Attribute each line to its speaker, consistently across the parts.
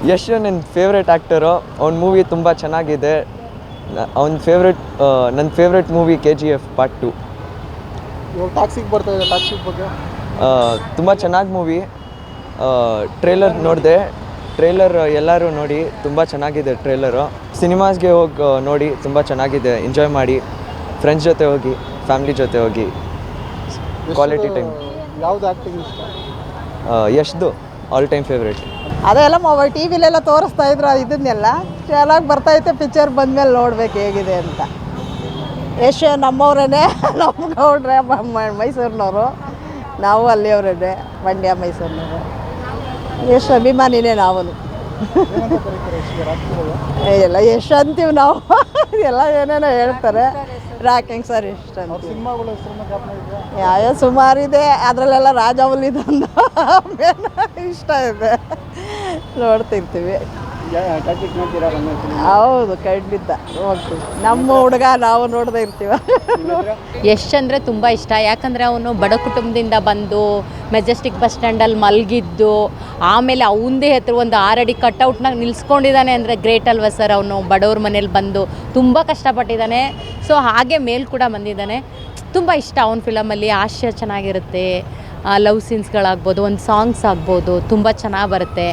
Speaker 1: ಯಶ್ ನನ್ನ favourite actor. ಅವ್ನ movie ತುಂಬ ಚೆನ್ನಾಗಿದೆ. ನನ್ನ ಫೇವ್ರೆಟ್ ಮೂವಿ KGF Part 2.
Speaker 2: ಇವಾಗ ಟಾಕ್ಸಿಕ್ ಬರ್ತಾ ಇದೆ, ಟಾಕ್ಸಿಕ್ ಬಗ್ಗೆ
Speaker 1: ತುಂಬ ಚೆನ್ನಾಗಿ ಮೂವಿ. ಟ್ರೇಲರ್ ನೋಡಿದೆ. ಟ್ರೇಲರ್ ಎಲ್ಲರೂ ನೋಡಿ, ತುಂಬ ಚೆನ್ನಾಗಿದೆ ಟ್ರೇಲರು. ಸಿನಿಮಾಸ್ಗೆ ಹೋಗಿ ನೋಡಿ, ತುಂಬ ಚೆನ್ನಾಗಿದೆ. ಎಂಜಾಯ್ ಮಾಡಿ, ಫ್ರೆಂಡ್ಸ್ ಜೊತೆ ಹೋಗಿ, ಫ್ಯಾಮಿಲಿ ಜೊತೆ ಹೋಗಿ, ಕ್ವಾಲಿಟಿ ಟೈಮ್.
Speaker 2: ಯಾವ್ದು ಆ್ಯಕ್ಟಿಂಗ್ ಇಷ್ಟ?
Speaker 1: ಯಶ್ದು ಆಲ್ ಟೈಮ್ ಫೇವ್ರೇಟ್.
Speaker 3: ಅದೆಲ್ಲ ಮೊಬೈಲ್ ಟಿ ವಿಲೆಲ್ಲ ತೋರಿಸ್ತಾ ಇದ್ರು, ಇದನ್ನೆಲ್ಲ ಚೆನ್ನಾಗಿ ಬರ್ತೈತೆ. ಪಿಕ್ಚರ್ ಬಂದಮೇಲೆ ನೋಡ್ಬೇಕು ಹೇಗಿದೆ ಅಂತ. ಯಶ್ ನಮ್ಮವ್ರೇ, ನಮ್ಮ ಗೌಡ್ರೆ, ಮೈಸೂರಿನವರು. ನಾವು ಅಲ್ಲಿಯವರೇ, ಮಂಡ್ಯ ಮೈಸೂರಿನವರು. ಯಶ್ ಅಭಿಮಾನಿನೇ ನಾವು. ಎಲ್ಲ ಯಶ್ ಅಂತೀವಿ ನಾವು. ಎಲ್ಲ ಏನೇನೋ ಹೇಳ್ತಾರೆ. ರಾಕಿಂಗ್ ಸರ್ ಇಷ್ಟ ಅಂತ ಯಾವ್ಯಾವ ಸುಮಾರಿದೆ. ಅದರಲ್ಲೆಲ್ಲ ರಾಜಮೌಲಿದೊಂದು ಇಷ್ಟ ಇದೆ, ನೋಡ್ತಿರ್ತೀವಿ. ಹೌದು, ಖಂಡಿತ ಹೋಗ್ತೀವಿ. ನಮ್ಮ ಹುಡುಗ ನಾವು ನೋಡ್ದೆ ಇರ್ತೀವಿ.
Speaker 4: ಯಶ್ ಅಂದರೆ ತುಂಬ ಇಷ್ಟ. ಯಾಕಂದರೆ ಅವನು ಬಡ ಕುಟುಂಬದಿಂದ ಬಂದು ಮೆಜೆಸ್ಟಿಕ್ ಬಸ್ ಸ್ಟ್ಯಾಂಡಲ್ಲಿ ಮಲಗಿದ್ದು, ಆಮೇಲೆ ಅವನದೇ ಹತ್ರ ಒಂದು 6 ಅಡಿ ಕಟ್ಔಟ್ನಾಗ ನಿಲ್ಸ್ಕೊಂಡಿದ್ದಾನೆ ಅಂದರೆ ಗ್ರೇಟ್ ಅಲ್ವಾ ಸರ್. ಅವನು ಬಡವ್ರ ಮನೇಲಿ ಬಂದು ತುಂಬ ಕಷ್ಟಪಟ್ಟಿದ್ದಾನೆ. ಸೊ ಹಾಗೆ ಮೇಲ್ ಕೂಡ ಬಂದಿದ್ದಾನೆ. ತುಂಬ ಇಷ್ಟ ಅವನ ಫಿಲಮಲ್ಲಿ. ಹಾಸ್ಯ ಚೆನ್ನಾಗಿರುತ್ತೆ, ಲವ್ ಸೀನ್ಸ್ಗಳಾಗ್ಬೋದು, ಒಂದು ಸಾಂಗ್ಸ್ ಆಗ್ಬೋದು, ತುಂಬ ಚೆನ್ನಾಗಿ ಬರುತ್ತೆ.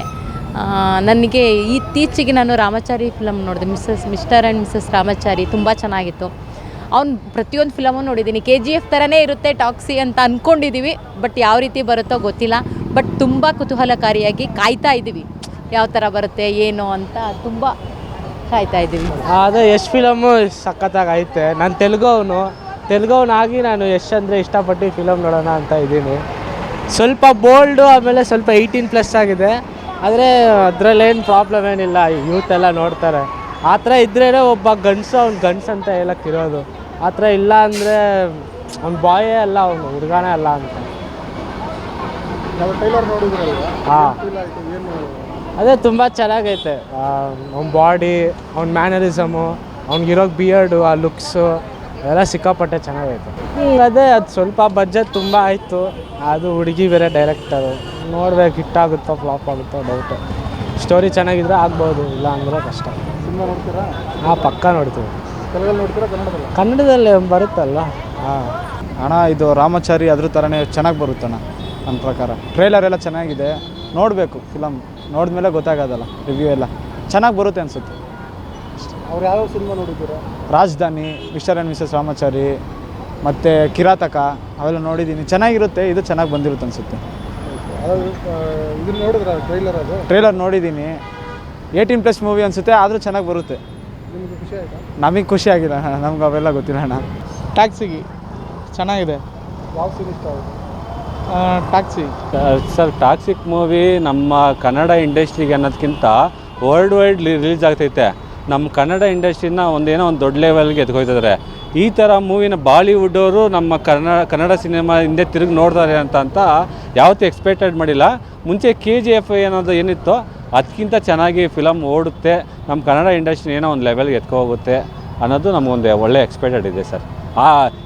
Speaker 4: ನನಗೆ ಇತ್ತೀಚೆಗೆ ನಾನು ರಾಮಾಚಾರಿ ಫಿಲಮ್ ನೋಡಿದೆ, ಮಿಸ್ಟರ್ ಆ್ಯಂಡ್ ಮಿಸಸ್ ರಾಮಾಚಾರಿ. ತುಂಬ ಚೆನ್ನಾಗಿತ್ತು. ಅವ್ನು ಪ್ರತಿಯೊಂದು ಫಿಲಮು ನೋಡಿದ್ದೀನಿ. KGF ಥರನೇ ಇರುತ್ತೆ ಟಾಕ್ಸಿ ಅಂತ ಅಂದ್ಕೊಂಡಿದ್ದೀವಿ, ಬಟ್ ಯಾವ ರೀತಿ ಬರುತ್ತೋ ಗೊತ್ತಿಲ್ಲ. ಬಟ್ ತುಂಬ ಕುತೂಹಲಕಾರಿಯಾಗಿ ಕಾಯ್ತಾ ಇದ್ದೀವಿ, ಯಾವ ಥರ ಬರುತ್ತೆ ಏನು ಅಂತ ತುಂಬ ಕಾಯ್ತಾ ಇದ್ದೀವಿ.
Speaker 5: ಅದೇ ಯಶ್ ಫಿಲಮು ಸಖತ್ತಾಗಿ ಐತೆ. ನಾನು ತೆಲುಗವನಾಗಿ ನಾನು ಯಶ್ ಅಂದರೆ ಇಷ್ಟಪಟ್ಟು ಫಿಲಮ್ ನೋಡೋಣ ಅಂತ ಇದ್ದೀನಿ. ಸ್ವಲ್ಪ ಬೋಲ್ಡು, ಆಮೇಲೆ ಸ್ವಲ್ಪ 18+ ಆಗಿದೆ. ಆದರೆ ಅದರಲ್ಲೇನು ಪ್ರಾಬ್ಲಮ್ ಏನಿಲ್ಲ, ಯೂತ್ ಎಲ್ಲ ನೋಡ್ತಾರೆ. ಆ ಥರ ಇದ್ರೇ ಒಬ್ಬ ಗಂಡಸು ಅವ್ನು ಗಂಡಸು ಅಂತ ಹೇಳೋಕ್ಕಿರೋದು. ಆ ಥರ ಇಲ್ಲ ಅಂದರೆ ಅವ್ನು ಬಾಯೇ ಅಲ್ಲ, ಅವನು ಹುಡುಗನೇ ಅಲ್ಲ ಅಂತ. ಹಾಂ, ಅದೇ ತುಂಬ ಚೆನ್ನಾಗೈತೆ. ಅವ್ನ ಬಾಡಿ, ಅವ್ನ ಮ್ಯಾನರಿಸಮು, ಅವ್ನಿಗಿರೋ ಬಿಯರ್ಡು, ಆ ಲುಕ್ಸು ಎಲ್ಲ ಸಿಕ್ಕಾಪಟ್ಟೆ ಚೆನ್ನಾಗೈತೆ. ಅದೇ ಅದು ಸ್ವಲ್ಪ ಬಜೆಟ್ ತುಂಬ ಆಯಿತು. ಅದು ಹುಡುಗಿ ಬೇರೆ ಡೈರೆಕ್ಟರು. ನೋಡ್ಬೇಕು ಹಿಟ್ಟಾಗುತ್ತೋ ಫ್ಲಾಪ್ ಆಗುತ್ತೋ ಡೌಟು. ಸ್ಟೋರಿ ಚೆನ್ನಾಗಿದ್ರೆ ಆಗ್ಬೋದು, ಇಲ್ಲ ಅಂದರೆ ಕಷ್ಟ.
Speaker 2: ಸಿನಿಮಾ ನೋಡ್ತೀರಾ?
Speaker 5: ಹಾಂ, ಪಕ್ಕ ನೋಡ್ತೀವಿ.
Speaker 2: ತೆಲುಗಲ್ಲಿ ನೋಡ್ತೀರಾ,
Speaker 5: ಕನ್ನಡದಲ್ಲಿ ಬರುತ್ತಲ್ಲ. ಹಾಂ
Speaker 2: ಅಣ್ಣ, ಇದು ರಾಮಾಚಾರಿ ಅದ್ರ ಥರನೇ ಚೆನ್ನಾಗಿ ಬರುತ್ತಣ್ಣ ನನ್ನ ಪ್ರಕಾರ. ಟ್ರೇಲರ್ ಎಲ್ಲ ಚೆನ್ನಾಗಿದೆ, ನೋಡಬೇಕು. ಫಿಲಮ್ ನೋಡಿದ್ಮೇಲೆ ಗೊತ್ತಾಗೋದಲ್ಲ, ರಿವ್ಯೂ ಎಲ್ಲ ಚೆನ್ನಾಗಿ ಬರುತ್ತೆ ಅನಿಸುತ್ತೆ. ಅವ್ರು ಯಾವ ಸಿನಿಮಾ ನೋಡಿದ್ದೀರಾ? ರಾಜಧಾನಿ, ಮಿಸ್ಟರ್ ಆ್ಯಂಡ್ ಮಿಸಸ್ ರಾಮಾಚಾರಿ, ಮತ್ತು ಕಿರಾತಕ ಅವೆಲ್ಲ ನೋಡಿದ್ದೀನಿ. ಚೆನ್ನಾಗಿರುತ್ತೆ. ಇದು ಚೆನ್ನಾಗಿ ಬಂದಿರುತ್ತೆ ಅನಿಸುತ್ತೆ. ಇದನ್ನು ನೋಡಿದ್ರೆ ಟ್ರೈಲರ್ ನೋಡಿದ್ದೀನಿ. 18+ ಮೂವಿ ಅನಿಸುತ್ತೆ, ಆದರೂ ಚೆನ್ನಾಗಿ ಬರುತ್ತೆ. ನಿಮಗೆ ಖುಷಿ ಆಯಿತಾ? ನಮಗೆ ಖುಷಿ ಆಗಿಲ್ಲ, ನಮ್ಗೆ ಅವೆಲ್ಲ ಗೊತ್ತಿಲ್ಲ ಅಣ್ಣ.
Speaker 5: ಟ್ಯಾಕ್ಸಿಗೆ ಚೆನ್ನಾಗಿದೆ.
Speaker 2: ಯಾವ ಸೀನ್ ಇಷ್ಟ ಆಗುತ್ತೆ?
Speaker 5: ಟ್ಯಾಕ್ಸಿ
Speaker 6: ಸರ್, ಟಾಕ್ಸಿಕ್ ಮೂವಿ ನಮ್ಮ ಕನ್ನಡ ಇಂಡಸ್ಟ್ರಿಗೆ ಅನ್ನೋದಕ್ಕಿಂತ ವರ್ಲ್ಡ್ ವೈಡ್ ರಿಲೀಸ್ ಆಗ್ತೈತೆ. ನಮ್ಮ ಕನ್ನಡ ಇಂಡಸ್ಟ್ರಿನ ಒಂದು ದೊಡ್ಡ ಲೆವೆಲ್ಗೆ ಎತ್ಕೊಯ್ತಿದ್ದಾರೆ. ಈ ಥರ ಮೂವಿನ ಬಾಲಿವುಡ್ಡವರು ನಮ್ಮ ಕನ್ನಡ ಸಿನಿಮಾ ಹಿಂದೆ ತಿರುಗಿ ನೋಡ್ತಾರೆ ಅಂತ ಯಾವತ್ತೂ ಎಕ್ಸ್ಪೆಕ್ಟೆಡ್ ಮಾಡಿಲ್ಲ. ಮುಂಚೆ KGF ಏನಿತ್ತೋ ಅದಕ್ಕಿಂತ ಚೆನ್ನಾಗಿ ಫಿಲಮ್ ಓಡುತ್ತೆ, ನಮ್ಮ ಕನ್ನಡ ಇಂಡಸ್ಟ್ರಿ ಒಂದು ಲೆವೆಲ್ಗೆ ಎತ್ಕೋಗುತ್ತೆ ಅನ್ನೋದು ನಮಗೊಂದು ಒಳ್ಳೆ ಎಕ್ಸ್ಪೆಕ್ಟೆಡ್ ಇದೆ ಸರ್.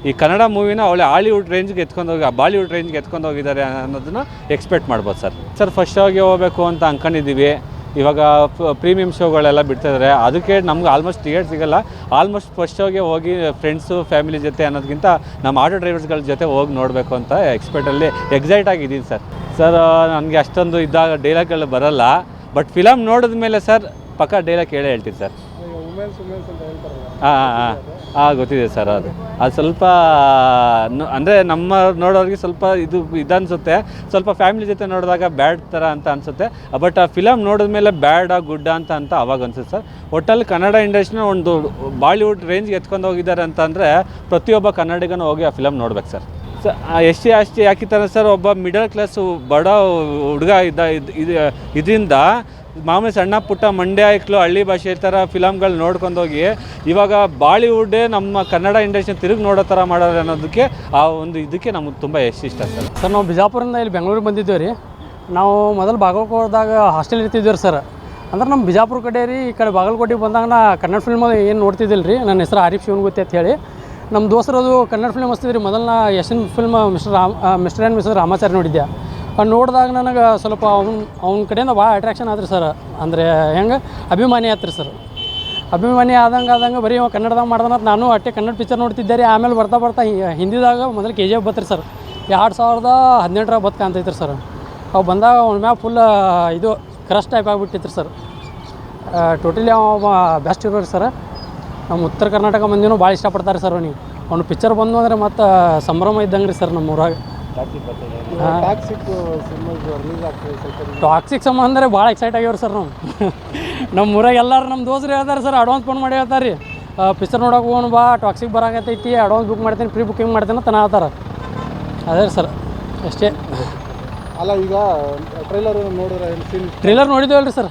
Speaker 6: ಈ ಕನ್ನಡ ಮೂವಿನ ಒಳ್ಳೆ ಬಾಲಿವುಡ್ ರೇಂಜ್ಗೆ ಎತ್ಕೊಂಡು ಹೋಗಿದ್ದಾರೆ ಅನ್ನೋದನ್ನ ಎಕ್ಸ್ಪೆಕ್ಟ್ ಮಾಡ್ಬೋದು ಸರ್. ಫಸ್ಟ್ ಶೋಗೆ ಹೋಗಬೇಕು ಅಂತ ಅಂದ್ಕೊಂಡಿದ್ದೀವಿ. ಇವಾಗ ಪ್ರೀಮಿಯಮ್ ಶೋಗಳೆಲ್ಲ ಬಿಡ್ತಾಯಿದ್ದಾರೆ, ಅದಕ್ಕೆ ನಮ್ಗೆ ಆಲ್ಮೋಸ್ಟ್ ಟಿಕೆಟ್ ಸಿಗೋಲ್ಲ. ಆಲ್ಮೋಸ್ಟ್ ಫಸ್ಟ್ ಶೋಗೆ ಹೋಗಿ ಫ್ರೆಂಡ್ಸು ಫ್ಯಾಮಿಲಿ ಜೊತೆ ಅನ್ನೋದಕ್ಕಿಂತ ನಮ್ಮ ಆಟೋ ಡ್ರೈವರ್ಸ್ಗಳ ಜೊತೆ ಹೋಗಿ ನೋಡಬೇಕು ಅಂತ ಎಕ್ಸೈಟ್ ಆಗಿದ್ದೀನಿ ಸರ್. ನನಗೆ ಅಷ್ಟೊಂದು ಡೈಲಾಗ್ಗಳು ಬರೋಲ್ಲ, ಬಟ್ ಫಿಲಮ್ ನೋಡಿದ ಮೇಲೆ ಸರ್ ಪಕ್ಕ ಡೈಲಾಗ್ ಕೇಳೇ ಹೇಳ್ತೀನಿ ಸರ್. ಹಾಂ ಗೊತ್ತಿದೆ ಸರ್. ಅದು ಸ್ವಲ್ಪ ಅಂದರೆ ನಮ್ಮ ನೋಡೋರಿಗೆ ಸ್ವಲ್ಪ ಇದನ್ಸುತ್ತೆ. ಸ್ವಲ್ಪ ಫ್ಯಾಮಿಲಿ ಜೊತೆ ನೋಡಿದಾಗ ಬ್ಯಾಡ್ ಥರ ಅಂತ ಅನಿಸುತ್ತೆ. ಬಟ್ ಆ ಫಿಲಮ್ ನೋಡಿದ್ಮೇಲೆ ಬ್ಯಾಡಾ ಗುಡ್ಡ ಅಂತ ಅವಾಗ ಅನಿಸುತ್ತೆ ಸರ್. ಒಟ್ಟಲ್ಲಿ ಕನ್ನಡ ಇಂಡಸ್ಟ್ರಿನ ಒಂದು ಬಾಲಿವುಡ್ ರೇಂಜ್ಗೆ ಎತ್ಕೊಂಡು ಹೋಗಿದ್ದಾರೆ ಅಂತಂದರೆ ಪ್ರತಿಯೊಬ್ಬ ಕನ್ನಡಿಗನೂ ಹೋಗಿ ಆ ಫಿಲಮ್ ನೋಡ್ಬೇಕು ಸರ್. ಎಷ್ಟೇ ಯಾಕಿದ್ದಾರೆ ಸರ್, ಒಬ್ಬ ಮಿಡಲ್ ಕ್ಲಾಸು ಬಡ ಹುಡುಗ ಇದರಿಂದ ಮಾಮೂಲಿ ಸಣ್ಣ ಪುಟ್ಟ ಮಂಡ್ಯ ಐಕ್ಳು ಹಳ್ಳಿ ಭಾಷೆ ಈ ಥರ ಫಿಲಮ್ಗಳು ನೋಡ್ಕೊಂಡೋಗಿ ಇವಾಗ ಬಾಲಿವುಡ್ಡೇ ನಮ್ಮ ಕನ್ನಡ ಇಂಡಸ್ಟ್ರಿ ತಿರುಗಿ ನೋಡೋ ಥರ ಮಾಡೋದು ಅನ್ನೋದಕ್ಕೆ ಇದಕ್ಕೆ ನಮಗೆ ತುಂಬ ಇಷ್ಟ ಸರ್.
Speaker 5: ನಾವು ಬಿಜಾಪುರದಿಂದ ಇಲ್ಲಿ ಬೆಂಗಳೂರಿಗೆ ಬಂದಿದ್ದೇವೆ ರೀ. ನಾವು ಮೊದಲು ಬಾಗಲಕೋಟೆದಾಗ ಹಾಸ್ಟೆಲ್ ಇರ್ತಿದ್ದೇವೆ ರೀ ಸರ್. ಅಂದ್ರೆ ನಮ್ಮ ಬಿಜಾಪುರ ಕಡೆ ರೀ, ಈ ಕಡೆ ಬಾಗಲಕೋಟೆಗೆ ಬಂದಾಗ ನಾ ಕನ್ನಡ ಫಿಲ್ಮ್ ಏನು ನೋಡ್ತಿದ್ದಿಲ್ಲ ರೀ. ನನ್ನ ಹೆಸರು ಆರಿಫ್ ಶಿವನ್ಗುತ್ತಿ ಅಂತ ಹೇಳಿ. ನಮ್ಮ ದೋಸ್ತರದು ಕನ್ನಡ ಫಿಲ್ಮ್ ಹಚ್ತಿದ್ರಿ. ಮೊದಲು ನಾ ಯಶನ್ film mister and missus Ramachari ನೋಡಿದ್ದೆ.
Speaker 7: ನೋಡಿದಾಗ ನನಗೆ ಸ್ವಲ್ಪ ಅವ್ನ ಕಡೆಯಿಂದ ಭಾಳ ಅಟ್ರಾಕ್ಷನ್ ಆದ್ರಿ ಸರ್. ಅಂದರೆ ಹೆಂಗೆ ಅಭಿಮಾನಿ ಆತ್ರಿ ಸರ್. ಅಭಿಮಾನಿ ಆದಂಗೆ ಬರೀ ಕನ್ನಡದಾಗ ಮಾಡ್ದಾನ ನಾನು ಅಟ್ಟೆ ಕನ್ನಡ ಪಿಕ್ಚರ್ ನೋಡ್ತಿದ್ದೆ ರೀ. ಆಮೇಲೆ ಬರ್ತಾ ಹಿಂದಿದಾಗ ಮೊದಲು KGF ಬತ್ರಿ ಸರ್. 2018 ಬತ್ತು ಕಾಣ್ತೈತ್ರಿ ಸರ್. ಅವು ಬಂದಾಗ ಅವ್ನ ಮ್ಯಾಗ ಫುಲ್ ಇದು ಕ್ರಶ್ ಟೈಪ್ ಆಗಿಬಿಟ್ಟಿತ್ತು ಸರ್. ಟೋಟಲಿ ಅವ ಬೆಸ್ಟ್ ಇರೋರಿ ಸರ್. ನಮ್ಮ ಉತ್ತರ ಕರ್ನಾಟಕ ಮಂದಿನೂ ಭಾಳ ಇಷ್ಟಪಡ್ತಾರೆ ಸರ್ ಅವ್ನಿಗೆ. ಅವ್ನು ಪಿಕ್ಚರ್ ಬಂದು ಅಂದರೆ ಮತ್ತು ಸಂಭ್ರಮ ಇದ್ದಂಗೆ ರೀ ಸರ್ ನಮ್ಮ ಊರಾಗ. ಟಾಕ್ಸಿಕ್ ಸಂಬಂಧ ಅಂದರೆ ಭಾಳ ಎಕ್ಸೈಟ್ ಆಗ್ಯಾವ್ರಿ ಸರ್ ನಾವು. ನಮ್ಮ ಊರಾಗ ಎಲ್ಲರೂ ನಮ್ಮ ದೋಸ್ತರು ಹೇಳ್ತಾರೆ ಸರ್, ಅಡ್ವಾನ್ಸ್ ಫೋನ್ ಮಾಡಿ ಹೇಳ್ತಾರೆ ರೀ, ಪಿಕ್ಚರ್ ನೋಡೋಕೆ ಹೋಗೋಣ ಬಾ, ಟಾಕ್ಸಿಕ್ ಬರಾಕತ್ತೈತಿ, ಅಡ್ವಾನ್ಸ್ ಬುಕ್ ಮಾಡ್ತೀನಿ, ಪ್ರೀ ಬುಕ್ಕಿಂಗ್ ಮಾಡ್ತೀನಿ ಅಂತ ಹೇಳ್ತಾರೆ. ಅದೇ ಸರ್ ಅಷ್ಟೇ.
Speaker 2: ಅಲ್ಲ ಈಗ
Speaker 7: ಟ್ರೇಲರ್ ನೋಡಿದ್ದೇವಲ್ಲ ರೀ ಸರ್.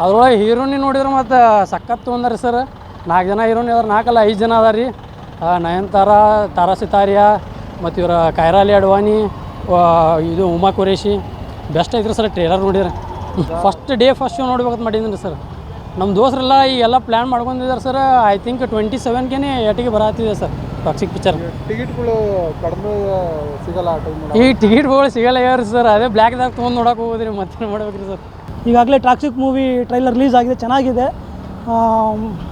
Speaker 7: ಅದ್ರೊಳಗೆ ಹೀರೋನಿ ನೋಡಿದ್ರೆ ಮತ್ತು ಸಖತ್ತು ತೊಗೊಂಡ್ರಿ ಸರ್. 4 ಜನ ಹೀರೋನಿ ಅದಾರ, 4 ಅಲ್ಲ 5 ಜನ ಅದಾರ ರೀ. ನಯನತಾರಾ, ತಾರಾ ಸಿತಾರಿಯಾ ಮತ್ತು ಇವ್ರ ಕೈರಾಲಿ ಅಡ್ವಾನಿ, ಇದು ಉಮಾ ಕುರೇಶಿ ಬೆಸ್ಟ್ ಐತ್ರಿ ಸರ್. ಟ್ರೇಲರ್ ನೋಡಿದ್ರೆ ಫಸ್ಟ್ ಶೋ ನೋಡ್ಬೇಕಂತ ಮಾಡಿದ್ದೀನಿ ಸರ್. ನಮ್ಮ ದೋಸ್ತರೆಲ್ಲ ಈಗೆಲ್ಲ ಪ್ಲ್ಯಾನ್ ಮಾಡ್ಕೊಂಡಿದ್ದಾರೆ ಸರ್. ಐ ಥಿಂಕ್ 27ಗೆ ಏಟಿಗೆ ಬರತ್ತಿದೆ ಸರ್ ಟಾಕ್ಸಿಕ್ ಪಿಕ್ಚರ್.
Speaker 2: ಟಿಕೆಟ್ಗಳು ಕಡಿಮೆ ಸಿಗಲ್ಲ
Speaker 7: ಈ ಟಿಕೆಟ್ಗಳು ಸಿಗಲ್ಲ ಯಾರು ಸರ್. ಅದೇ ಬ್ಲ್ಯಾಕ್ದಾಗ ತೊಗೊಂಡು ನೋಡೋಕೆ ಹೋಗೋದ್ರಿ, ಮತ್ತೆ ಮಾಡ್ಬೇಕ್ರಿ ಸರ್.
Speaker 8: ಈಗಾಗಲೇ ಟಾಕ್ಸಿಕ್ ಮೂವಿ ಟ್ರೈಲರ್ ರಿಲೀಸ್ ಆಗಿದೆ, ಚೆನ್ನಾಗಿದೆ.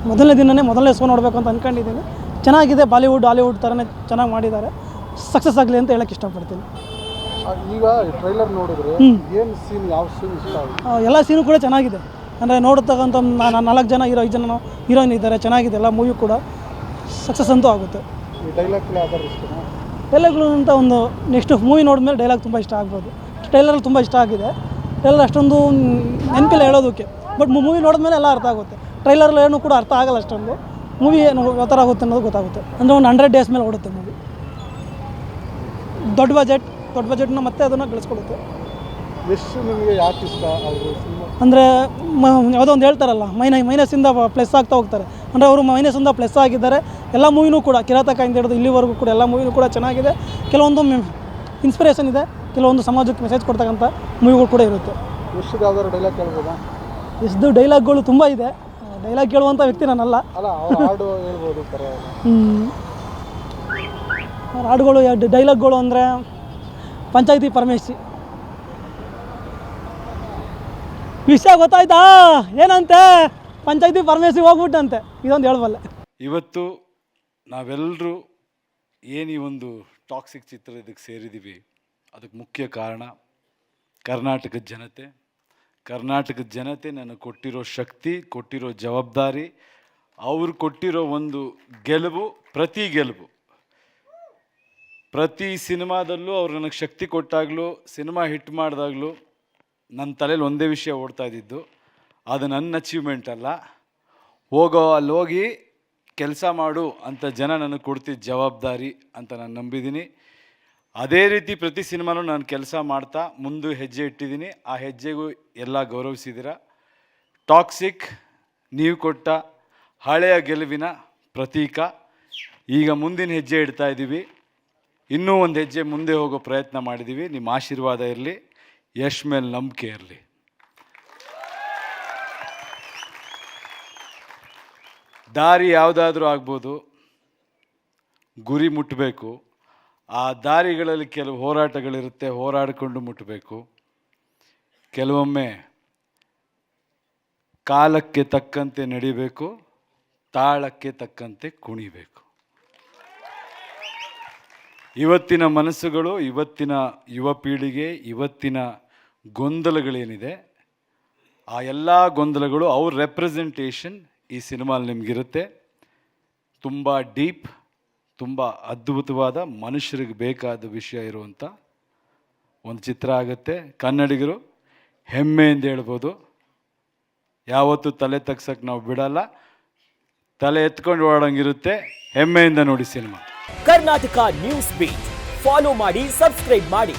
Speaker 8: ಮೊದಲನೇ ದಿನವೇ ಮೊದಲನೇ ಶೋ ನೋಡಬೇಕು ಅಂತ ಅಂದ್ಕೊಂಡಿದ್ದೀನಿ. ಚೆನ್ನಾಗಿದೆ, ಬಾಲಿವುಡ್ ಹಾಲಿವುಡ್ ಥರನೇ ಚೆನ್ನಾಗಿ ಮಾಡಿದ್ದಾರೆ. ಸಕ್ಸಸ್ ಆಗಲಿ ಅಂತ ಹೇಳಕ್ಕೆ ಇಷ್ಟಪಡ್ತೀನಿ.
Speaker 2: ಈಗ ಟ್ರೈಲರ್ ನೋಡಿದ್ರೆ ಏನು ಸೀನ್, ಯಾವ ಸೀನ್ ಇಷ್ಟ ಆಗಿದೆ?
Speaker 8: ಎಲ್ಲ ಸೀನು ಕೂಡ ಚೆನ್ನಾಗಿದೆ. ಅಂದರೆ ನೋಡತಕ್ಕಂಥ 4 ಜನ 5 ಜನ ಹೀರೋಯಿನ್ ಇದ್ದಾರೆ, ಚೆನ್ನಾಗಿದೆ ಎಲ್ಲ ಮೂವಿ ಕೂಡ. ಸಕ್ಸಸ್ ಅಂತೂ ಆಗುತ್ತೆ.
Speaker 2: ಈ ಡೈಲಾಗ್ ಯಾವ್ದಾರು ಇಷ್ಟನಾ?
Speaker 8: ಡೈಲಾಗ್ಗಳು ಅಂತ ಒಂದು ನೆಕ್ಸ್ಟ್ ಮೂವಿ ನೋಡಿದ್ಮೇಲೆ ಡೈಲಾಗ್ ತುಂಬ ಇಷ್ಟ ಆಗ್ಬೋದು. ಟ್ರೈಲರ್ ತುಂಬ ಇಷ್ಟ ಆಗಿದೆ. ಟ್ರೈಲರ್ ಅಷ್ಟೊಂದು ನೆನಪಿಲ್ಲ ಹೇಳೋದಕ್ಕೆ, ಬಟ್ ಮೂವಿ ನೋಡಿದ್ಮೇಲೆ ಎಲ್ಲ ಅರ್ಥ ಆಗುತ್ತೆ. ಟ್ರೈಲರ್ ಏನೂ ಕೂಡ ಅರ್ಥ ಆಗಲ್ಲ ಅಷ್ಟೊಂದು. ಮೂವಿ ಏನು ಯಾವ ಥರ ಆಗುತ್ತೆ ಅನ್ನೋದು ಗೊತ್ತಾಗುತ್ತೆ. ಅಂದರೆ ಒಂದು 100 ಡೇಸ್ ಮೇಲೆ ಓಡುತ್ತೆ ಮೂವಿ. ದೊಡ್ಡ ಬಜೆಟ್ನ ಮತ್ತೆ ಅದನ್ನು ಗಳಿಸ್ಕೊಡುತ್ತೆ.
Speaker 2: ಎಷ್ಟು ನಿಮಗೆ ಯಾಕೆ ಇಷ್ಟ ಅವರು ಸಿನಿಮಾ?
Speaker 8: ಅಂದರೆ ಯಾವುದೋ ಒಂದು ಹೇಳ್ತಾರಲ್ಲ, ಮೈನಸ್ಸಿಂದ ಪ್ಲಸ್ ಆಗ್ತಾ ಹೋಗ್ತಾರೆ. ಅಂದರೆ ಅವರು ಮೈನಸ್ಸಿಂದ ಪ್ಲಸ್ ಆಗಿದ್ದಾರೆ. ಎಲ್ಲ ಮೂವಿನೂ ಕೂಡ ಕಿರಾತಕದಿಂದ ಹಿಡಿದು ಇಲ್ಲಿವರೆಗೂ ಕೂಡ ಎಲ್ಲ ಮೂವಿನೂ ಕೂಡ ಚೆನ್ನಾಗಿದೆ. ಕೆಲವೊಂದು ಇನ್ಸ್ಪಿರೇಷನ್ ಇದೆ, ಕೆಲವೊಂದು ಸಮಾಜಕ್ಕೆ ಮೆಸೇಜ್ ಕೊಡ್ತಕ್ಕಂಥ ಮೂವಿಗಳು ಕೂಡ ಇರುತ್ತೆ.
Speaker 2: ಎಷ್ಟು ಯಾವ್ದಾದ್ರು ಡೈಲಾಗ್ ಕೇಳ್ಬೋದಾ?
Speaker 8: ಎಷ್ಟು ಡೈಲಾಗ್ಗಳು ತುಂಬ ಇದೆ. ಡೈಲಾಗ್ ಕೇಳುವಂಥ ವ್ಯಕ್ತಿ ನಾನಲ್ಲ.
Speaker 2: ಅಲ್ಲ, ಅವ್ರ ಹಾಡು ಹೇಳ್ಬೋದು
Speaker 8: ಅವ್ರ ಹಾಡುಗಳು ಡೈಲಾಗ್ಗಳು ಅಂದರೆ ಪಂಚಾಯತಿ ಪರಮೇಶಿ ವಿಷಯ ಗೊತ್ತಾಯ್ತಾ ಏನಂತೆ, ಪಂಚಾಯತಿ ಪರಮೇಶಿ ಹೋಗ್ಬಿಟ್ಟಂತೆ, ಇದೊಂದು ಹೇಳ್ಬಲ್ಲೆ.
Speaker 9: ಇವತ್ತು ನಾವೆಲ್ಲರೂ ಏನು ಈ ಒಂದು ಟಾಕ್ಸಿಕ್ ಚಿತ್ರ ಇದಕ್ಕೆ ಸೇರಿದ್ದೀವಿ, ಅದಕ್ಕೆ ಮುಖ್ಯ ಕಾರಣ ಕರ್ನಾಟಕದ ಜನತೆ ನನಗೆ ಕೊಟ್ಟಿರೋ ಶಕ್ತಿ, ಕೊಟ್ಟಿರೋ ಜವಾಬ್ದಾರಿ, ಅವರು ಕೊಟ್ಟಿರೋ ಒಂದು ಗೆಲುವು, ಪ್ರತಿ ಸಿನಿಮಾದಲ್ಲೂ ಅವ್ರು ನನಗೆ ಶಕ್ತಿ ಕೊಟ್ಟಾಗಲೂ, ಸಿನಿಮಾ ಹಿಟ್ ಮಾಡಿದಾಗಲೂ ನನ್ನ ತಲೆಯಲ್ಲಿ ಒಂದೇ ವಿಷಯ ಓಡ್ತಾ ಇದ್ದಿದ್ದು, ಅದು ನನ್ನ ಅಚೀವ್ಮೆಂಟ್ ಅಲ್ಲ, ಅಲ್ಲಿ ಹೋಗಿ ಕೆಲಸ ಮಾಡು ಅಂತ ಜನ ನನಗೆ ಕೊಡ್ತಿದ್ದ ಜವಾಬ್ದಾರಿ ಅಂತ ನಾನು ನಂಬಿದ್ದೀನಿ. ಅದೇ ರೀತಿ ಪ್ರತಿ ಸಿನಿಮಾನೂ ನಾನು ಕೆಲಸ ಮಾಡ್ತಾ ಮುಂದೆ ಹೆಜ್ಜೆ ಇಟ್ಟಿದ್ದೀನಿ. ಆ ಹೆಜ್ಜೆಗೂ ಎಲ್ಲ ಗೌರವಿಸಿದ್ದೀರ. ಟಾಕ್ಸಿಕ್ ನೀವು ಕೊಟ್ಟ ಹಳೆಯ ಗೆಲುವಿನ ಪ್ರತೀಕ. ಈಗ ಮುಂದಿನ ಹೆಜ್ಜೆ ಇಡ್ತಾ ಇದ್ದೀವಿ. ಇನ್ನೂ ಒಂದು ಹೆಜ್ಜೆ ಮುಂದೆ ಹೋಗೋ ಪ್ರಯತ್ನ ಮಾಡಿದ್ದೀವಿ. ನಿಮ್ಮ ಆಶೀರ್ವಾದ ಇರಲಿ, ಯಶ್ ಮೇಲೆ ನಂಬಿಕೆ ಇರಲಿ. ದಾರಿ ಯಾವುದಾದ್ರೂ ಆಗ್ಬೋದು, ಗುರಿ ಮುಟ್ಟಬೇಕು. ಆ ದಾರಿಗಳಲ್ಲಿ ಕೆಲವು ಹೋರಾಟಗಳಿರುತ್ತೆ, ಹೋರಾಡಿಕೊಂಡು ಮುಟ್ಟಬೇಕು. ಕೆಲವೊಮ್ಮೆ ಕಾಲಕ್ಕೆ ತಕ್ಕಂತೆ ನಡಿಬೇಕು, ತಾಳಕ್ಕೆ ತಕ್ಕಂತೆ ಕುಣಿಬೇಕು. ಇವತ್ತಿನ ಮನಸ್ಸುಗಳು, ಇವತ್ತಿನ ಯುವ ಪೀಳಿಗೆ, ಇವತ್ತಿನ ಗೊಂದಲಗಳೇನಿದೆ, ಆ ಎಲ್ಲ ಗೊಂದಲಗಳು ಅವ್ರ ರೆಪ್ರೆಸೆಂಟೇಷನ್ ಈ ಸಿನಿಮಾಲ್ಲಿ ನಿಮಗಿರುತ್ತೆ. ತುಂಬ ಡೀಪ್, ತುಂಬ ಅದ್ಭುತವಾದ, ಮನುಷ್ಯರಿಗೆ ಬೇಕಾದ ವಿಷಯ ಇರುವಂಥ ಒಂದು ಚಿತ್ರ ಆಗುತ್ತೆ. ಕನ್ನಡಿಗರು ಹೆಮ್ಮೆಯಿಂದ ಹೇಳ್ಬೋದು. ಯಾವತ್ತೂ ತಲೆ ತಗ್ಸಕ್ಕೆ ನಾವು ಬಿಡಲ್ಲ, ತಲೆ ಎತ್ಕೊಂಡು ಓಡಂಗಿರುತ್ತೆ. ಹೆಮ್ಮೆಯಿಂದ ನೋಡಿ cinema.
Speaker 10: Karnataka news beat follow ಮಾಡಿ, ಸಬ್ಸ್ಕ್ರೈಬ್ ಮಾಡಿ.